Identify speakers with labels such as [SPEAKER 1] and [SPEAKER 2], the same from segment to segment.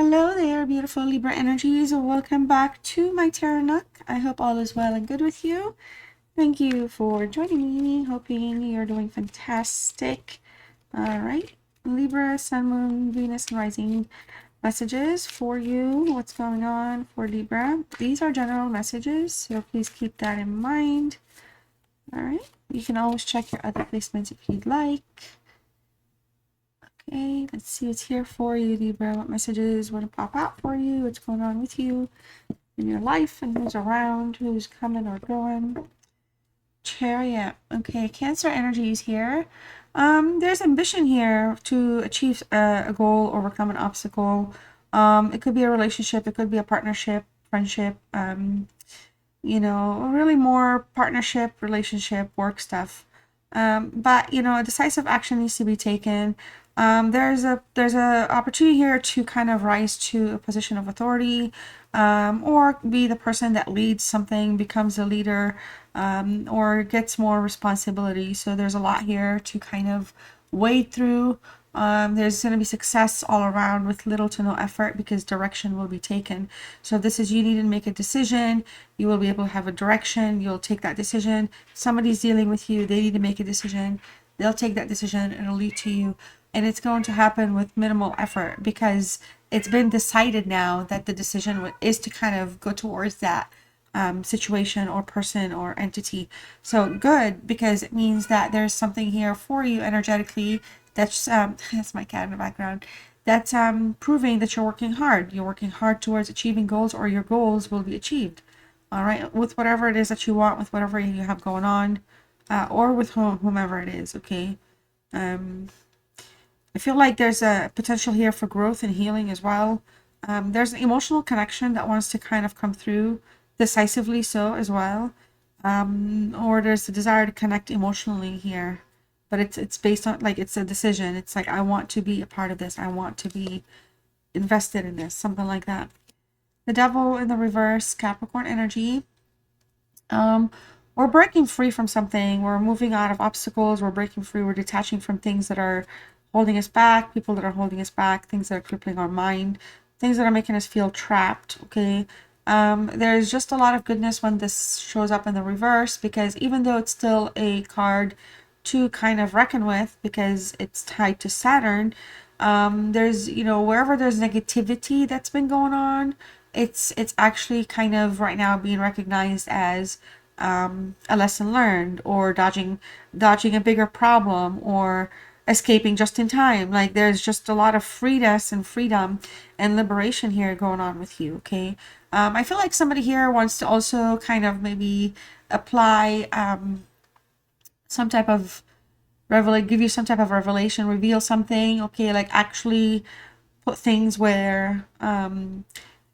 [SPEAKER 1] Hello there, beautiful Libra energies. Welcome back to my Tarot Nook. I hope all is well and good with you. Thank you for joining me. Hoping you're doing fantastic. All right, Libra, Sun, Moon, Venus, and Rising messages for you. What's going on for Libra? These are general messages, so please keep that in mind. All right, you can always check your other placements if you'd like. Okay, let's see what's here for you, Libra. What messages want to pop out for you? What's going on with you in your life and who's around, who's coming or going? Chariot. Okay, Cancer energy is here. There's ambition here to achieve a goal, overcome an obstacle. It could be a relationship, it could be a partnership, friendship, really more partnership, relationship, work stuff. But a decisive action needs to be taken. There's a opportunity here to kind of rise to a position of authority, or be the person that leads something, becomes a leader, or gets more responsibility. So there's a lot here to kind of wade through. There's going to be success all around with little to no effort because direction will be taken. So if this is you need to make a decision, you will be able to have a direction. You'll take that decision. Somebody's dealing with you. They need to make a decision. They'll take that decision and it'll lead to you. And it's going to happen with minimal effort because it's been decided now that the decision is to kind of go towards that situation or person or entity. So good, because it means that there's something here for you energetically that's that's my cat in the background, that's proving that you're working hard. You're working hard towards achieving goals, or your goals will be achieved. All right, with whatever it is that you want, with whatever you have going on, or with whomever it is. Okay. I feel like there's a potential here for growth and healing as well. There's an emotional connection that wants to kind of come through decisively so as well. Or there's a desire to connect emotionally here. But it's based on, like, it's a decision. It's like, I want to be a part of this. I want to be invested in this. Something like that. The Devil in the reverse, Capricorn energy. We're breaking free from something. We're moving out of obstacles. We're breaking free. We're detaching from things that are holding us back, people that are holding us back, things that are crippling our mind, things that are making us feel trapped. Okay. There's just a lot of goodness when this shows up in the reverse, because even though it's still a card to kind of reckon with because it's tied to Saturn, there's, wherever there's negativity that's been going on, it's actually kind of right now being recognized as a lesson learned, or dodging a bigger problem, or escaping just in time. Like, there's just a lot of freedom and liberation here going on with you. Okay. I feel like somebody here wants to also kind of maybe apply some type of give you some type of revelation, reveal something. Okay, like actually put things where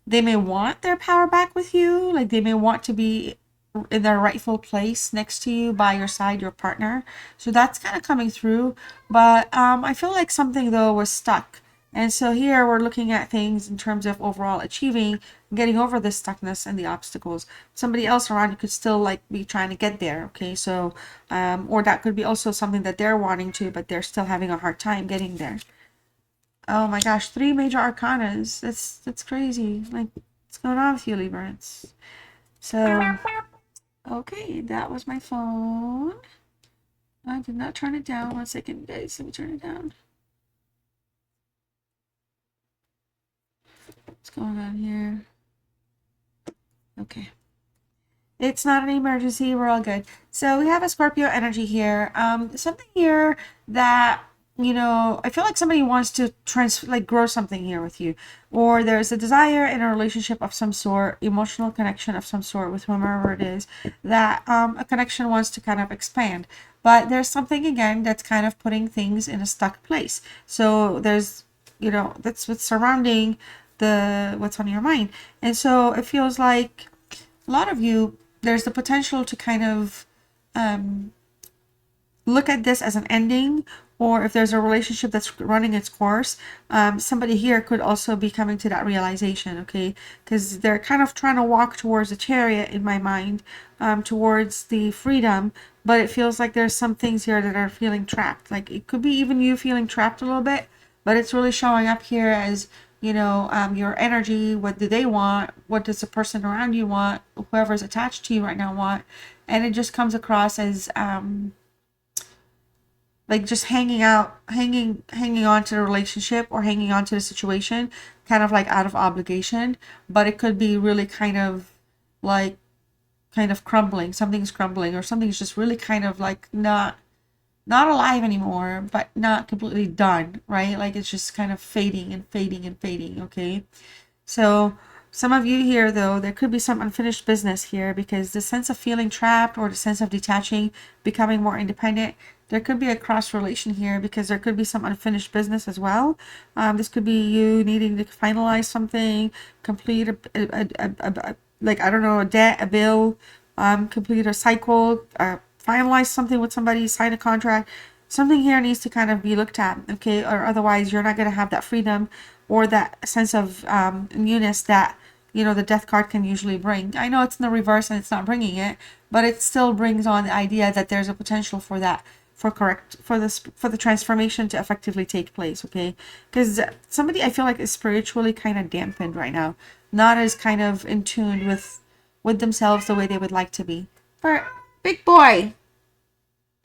[SPEAKER 1] they may want their power back with you. Like, they may want to be in their rightful place next to you, by your side, your partner. So that's kind of coming through. But I feel like something though was stuck. And so here we're looking at things in terms of overall achieving, getting over the stuckness and the obstacles. Somebody else around you could still like be trying to get there. Okay, so or that could be also something that they're wanting to, but they're still having a hard time getting there. Oh my gosh, 3 major arcanas. That's crazy. Like, what's going on with you, Libra? So okay, that was my phone. I did not turn it down. 1 second, guys. Let me turn it down. What's going on here? Okay. It's not an emergency. We're all good. So we have a Scorpio energy here. Something here that, I feel like somebody wants to grow something here with you, or there's a desire in a relationship of some sort, emotional connection of some sort with whomever it is, that a connection wants to kind of expand. But there's something again that's kind of putting things in a stuck place. So there's, that's what's surrounding what's on your mind. And so it feels like a lot of you, there's the potential to kind of look at this as an ending, or if there's a relationship that's running its course, somebody here could also be coming to that realization. Okay, because they're kind of trying to walk towards the Chariot in my mind, towards the freedom, but it feels like there's some things here that are feeling trapped. Like, it could be even you feeling trapped a little bit, but it's really showing up here as your energy. What do they want? What does the person around you want? Whoever's attached to you right now want? And it just comes across as like just hanging on to the relationship or hanging on to the situation, kind of like out of obligation. But it could be really like kind of crumbling. Something's crumbling, or something's just really kind of like not alive anymore, but not completely done, right? Like it's just kind of fading and fading and fading. Okay, so some of you here, though, there could be some unfinished business here, because the sense of feeling trapped or the sense of detaching, becoming more independent, there could be a cross relation here, because there could be some unfinished business as well. This could be you needing to finalize something, complete like, I don't know, a debt, a bill, complete a cycle, finalize something with somebody, sign a contract. Something here needs to kind of be looked at, okay? Or otherwise you're not going to have that freedom or that sense of newness that, the death card can usually bring. I know it's in the reverse and it's not bringing it, but it still brings on the idea that there's a potential for that, for the transformation to effectively take place, okay? Because somebody, I feel like, is spiritually kind of dampened right now, not as kind of in tune with themselves the way they would like to be. For big boy,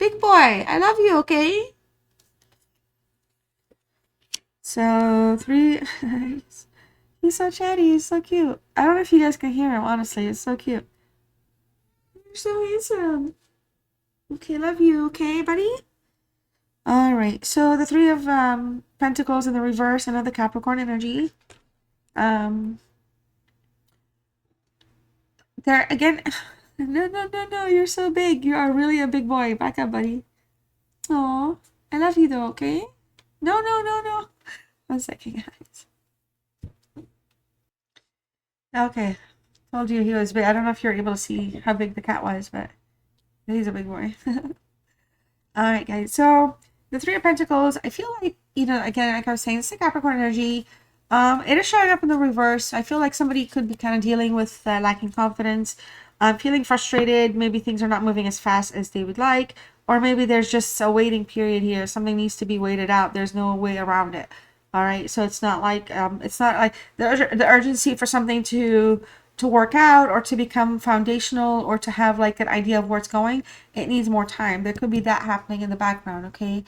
[SPEAKER 1] I love you, okay? So 3. He's so chatty. He's so cute. I don't know if you guys can hear him, honestly. It's so cute. You're so handsome. Okay, love you. Okay, buddy? All right. So the 3 of Pentacles in the reverse, another Capricorn energy. There again. No. You're so big. You are really a big boy. Back up, buddy. Aw. I love you, though, okay? No. 1 second, guys. Okay. Told you he was big. I don't know if you're able to see how big the cat was, but he's a big boy. All right, guys. So the 3 of Pentacles, I feel like, again, like I was saying, it's the Capricorn energy. It is showing up in the reverse. I feel like somebody could be kind of dealing with lacking confidence, feeling frustrated. Maybe things are not moving as fast as they would like, or maybe there's just a waiting period here. Something needs to be waited out. There's no way around it. All right. So it's not like the urgency for something to work out or to become foundational or to have like an idea of where it's going. It needs more time. There could be that happening in the background. Okay.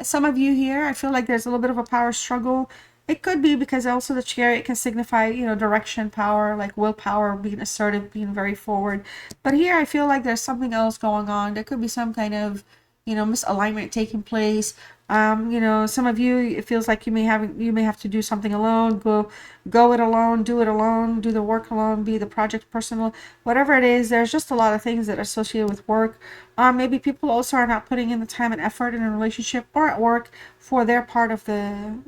[SPEAKER 1] Some of you here, I feel like there's a little bit of a power struggle. It could be because also the Chariot can signify, direction, power, like willpower, being assertive, being very forward. But here I feel like there's something else going on. There could be some kind of, misalignment taking place. Some of you, it feels like you may have to do something alone, go it alone, do the work alone, be the project person, whatever it is. There's just a lot of things that are associated with work. Maybe people also are not putting in the time and effort in a relationship or at work for their part of for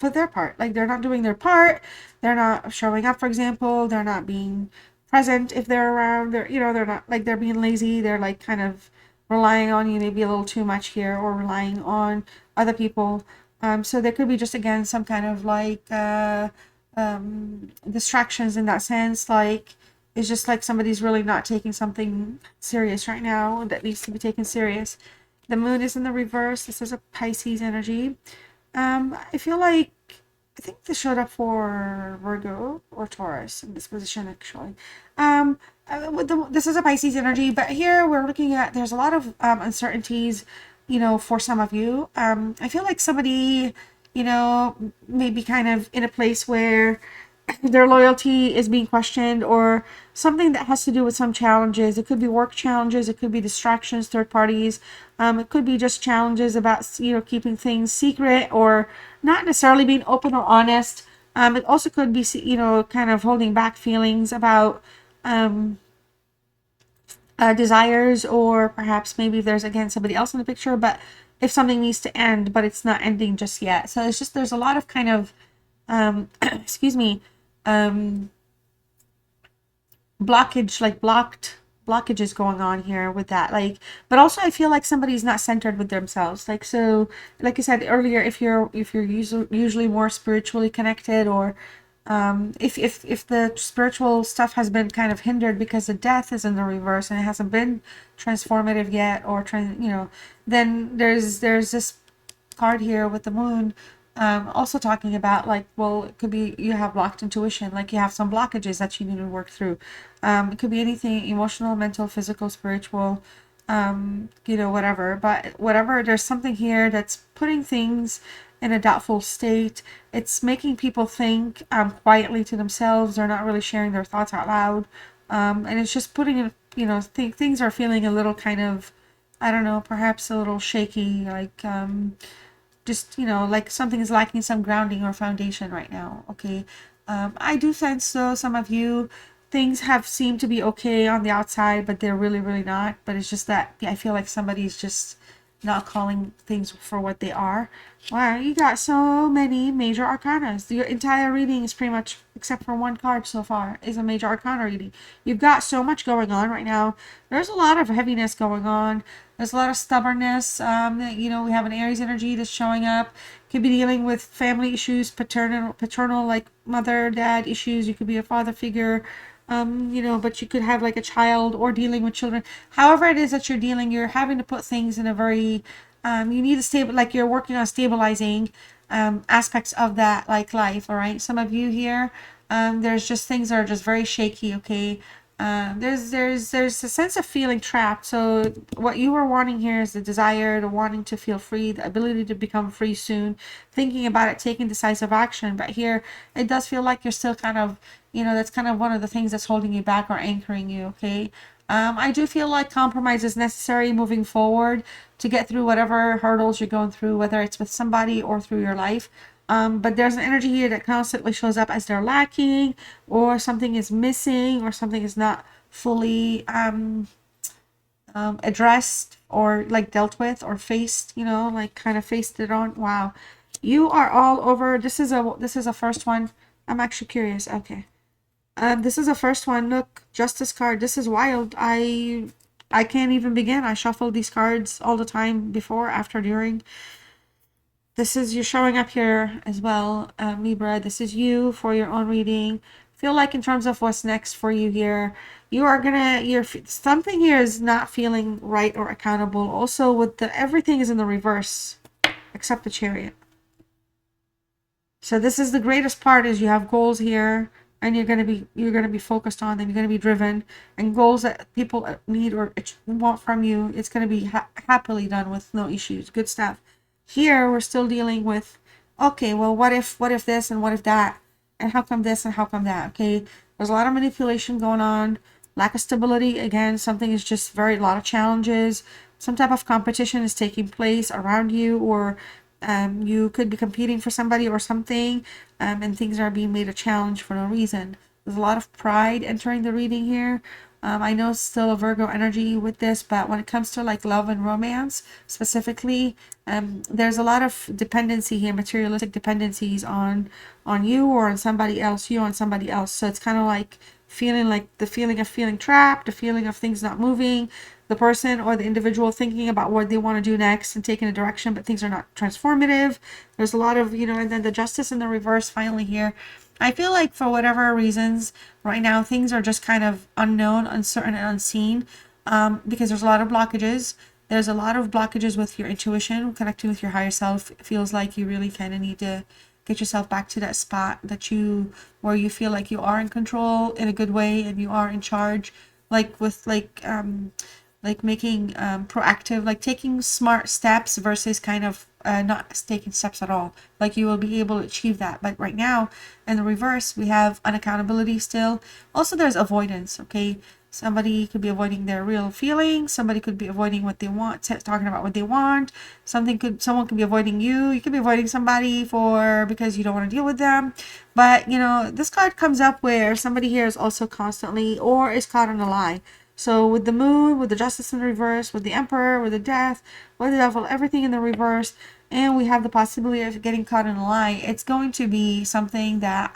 [SPEAKER 1] their part. Like they're not doing their part. They're not showing up, for example. They're not being present if they're around. They're not, like, they're being lazy. They're like kind of relying on you maybe a little too much here, or relying on other people. So there could be just, again, some kind of like distractions in that sense. Like it's just like somebody's really not taking something serious right now that needs to be taken serious. The moon is in the reverse. This is a Pisces energy. I feel like, I think this showed up for Virgo or Taurus in this position, actually. This is a Pisces energy, but here we're looking at, there's a lot of uncertainties, for some of you. I feel like somebody, may be kind of in a place where their loyalty is being questioned, or something that has to do with some challenges. It could be work challenges, it could be distractions, third parties. It could be just challenges about, keeping things secret, or not necessarily being open or honest. It also could be, kind of holding back feelings about desires, or perhaps maybe there's, again, somebody else in the picture, but if something needs to end, but it's not ending just yet. So it's just, there's a lot of kind of, excuse me, blockages going on here with that. Like, but also I feel like somebody's not centered with themselves. Like, so like I said earlier, if you're usually more spiritually connected, or if the spiritual stuff has been kind of hindered because the death is in the reverse and it hasn't been transformative yet, or then there's this card here with the moon, also talking about like, well, it could be you have blocked intuition, like you have some blockages that you need to work through. It could be anything, emotional, mental, physical, spiritual, you know, whatever. But whatever, there's something here that's putting things in a doubtful state. It's making people think quietly to themselves. They're not really sharing their thoughts out loud. And it's just putting in, you know, things are feeling a little kind of, I don't know, perhaps a little shaky, like just, you know, like something is lacking some grounding or foundation right now. Okay. I do sense though some of you, things have seemed to be okay on the outside, but they're really, really not. But it's just that, yeah, I feel like somebody's just not calling things for what they are. Wow, you got so many major arcanas. Your entire reading is pretty much, except for one card so far, is a major arcana reading. You've got so much going on right now. There's a lot of heaviness going on. There's a lot of stubbornness. You know, we have an Aries energy that's showing up. Could be dealing with family issues, paternal, like mother, dad issues. You could be a father figure. You know, but you could have like a child or dealing with children. However it is that you're dealing, you're having to put things in a very, you need to stable, like you're working on stabilizing aspects of that, like life. All right. Some of you here, there's just things that are just very shaky. Okay. There's a sense of feeling trapped. So what you were wanting here is the desire, the wanting to feel free, the ability to become free soon, thinking about it, taking decisive action. But here it does feel like you're still kind of, you know, that's kind of one of the things that's holding you back or anchoring you. Okay. I do feel like compromise is necessary moving forward to get through whatever hurdles you're going through, whether it's with somebody or through your life. But there's an energy here that constantly shows up as they're lacking, or something is missing, or something is not fully addressed or like dealt with or faced, you know, like kind of faced it on. Wow. You are all over. This is a first one. I'm actually curious. Okay. This is a first one. Look, Justice card. This is wild. I can't even begin. I shuffle these cards all the time, before, after, during. This is you showing up here as well, Libra. This is you for your own reading. Feel like in terms of what's next for you here, you are gonna, something here is not feeling right or accountable. Also with the, everything is in the reverse except the Chariot. So this is the greatest part, is you have goals here, and you're gonna be focused on them. You're gonna be driven, and goals that people need or want from you. It's gonna be happily done with no issues. Good stuff. Here we're still dealing with, okay, well, what if this and what if that, and how come this and how come that. Okay, there's a lot of manipulation going on, lack of stability. Again, something is just a lot of challenges. Some type of competition is taking place around you, or you could be competing for somebody or something, and things are being made a challenge for no reason. There's a lot of pride entering the reading here. I know it's still a Virgo energy with this, but when it comes to like love and romance specifically, there's a lot of dependency here, materialistic dependencies on you or on somebody else, you on somebody else. So it's kind of like the feeling of feeling trapped, the feeling of things not moving, the person or the individual thinking about what they want to do next and taking a direction, but things are not transformative. There's a lot of, you know, and then the Justice in the reverse finally here. I feel like for whatever reasons right now, things are just kind of unknown, uncertain, and unseen, because there's a lot of blockages. There's a lot of blockages with your intuition, connecting with your higher self. It feels like you really kind of need to get yourself back to that spot where you feel like you are in control in a good way, and you are in charge, like with making proactive, like taking smart steps versus kind of not taking steps at all. Like you will be able to achieve that. But right now in the reverse, we have unaccountability still. Also there's avoidance. Okay, somebody could be avoiding their real feelings, somebody could be avoiding what they want, talking about what they want. Someone could be avoiding you could be avoiding somebody because you don't want to deal with them. But you know, this card comes up where somebody here is also constantly or is caught in a lie. So with the moon, with the Justice in the reverse, with the Emperor, with the Death, with the Devil, everything in the reverse, and we have the possibility of getting caught in a lie, it's going to be something that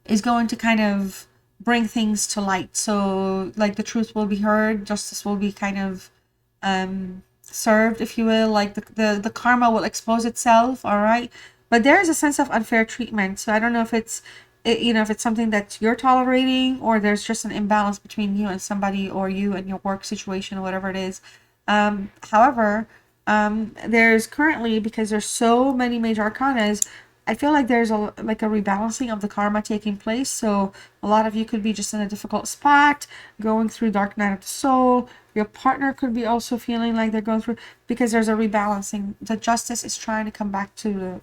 [SPEAKER 1] is going to kind of bring things to light. So like the truth will be heard, justice will be kind of served, if you will, like the karma will expose itself. All right, but there is a sense of unfair treatment. So I don't know if it's if it's something that you're tolerating, or there's just an imbalance between you and somebody, or you and your work situation, or whatever it is. However, There's currently, because there's so many major arcanas, I feel like there's a rebalancing of the karma taking place. So a lot of you could be just in a difficult spot, going through dark night of the soul. Your partner could be also feeling like they're going through, because there's a rebalancing. The justice is trying to come back to the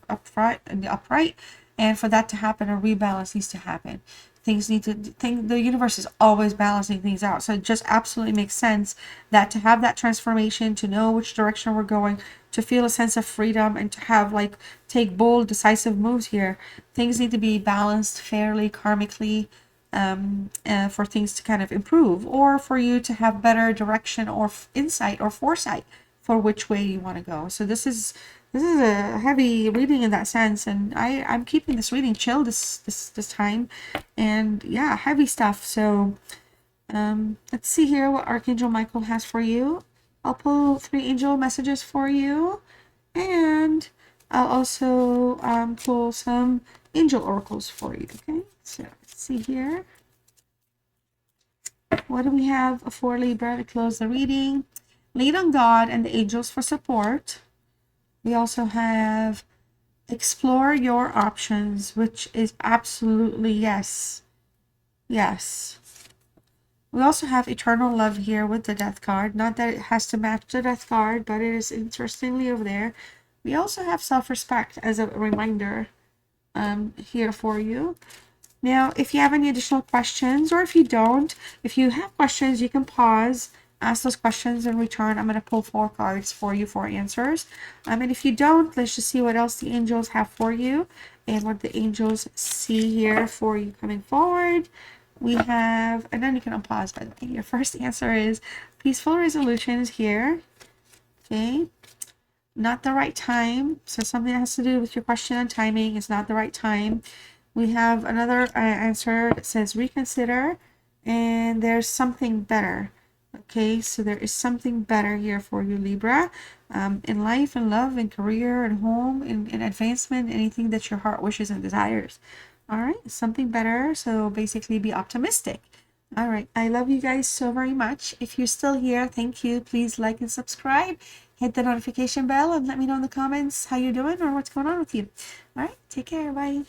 [SPEAKER 1] upright, and for that to happen, a rebalance needs to happen. The universe is always balancing things out. So it just absolutely makes sense that to have that transformation, to know which direction we're going, to feel a sense of freedom, and to have take bold, decisive moves here. Things need to be balanced fairly, karmically, for things to kind of improve, or for you to have better direction or insight or foresight for which way you want to go. So this is a heavy reading in that sense, and I'm keeping this reading chill this time, and yeah, heavy stuff. So let's see here what Archangel Michael has for you. I'll pull 3 angel messages for you, and I'll also pull some angel oracles for you. Okay, so let's see here. What do we have for Libra to close the reading? Lean on God and the angels for support. We also have explore your options, which is absolutely yes. Yes. We also have eternal love here with the death card. Not that it has to match the death card, but it is interestingly over there. We also have self-respect as a reminder here for you. Now, if you have any additional questions, or if you don't, if you have questions, you can pause, ask those questions in return. I'm going to pull 4 cards for you for answers. And if you don't, let's just see what else the angels have for you and what the angels see here for you coming forward. We have, and then you can unpause, by the way. Your first answer is peaceful resolutions here. Okay. Not the right time. So something that has to do with your question on timing is not the right time. We have another answer that says reconsider, and there's something better. Okay, so there is something better here for you, Libra, in life and love and career and home and advancement, anything that your heart wishes and desires. All right, something better. So basically be optimistic. All right, I love you guys so very much. If you're still here, thank you. Please like and subscribe. Hit the notification bell and let me know in the comments how you're doing or what's going on with you. All right, take care. Bye.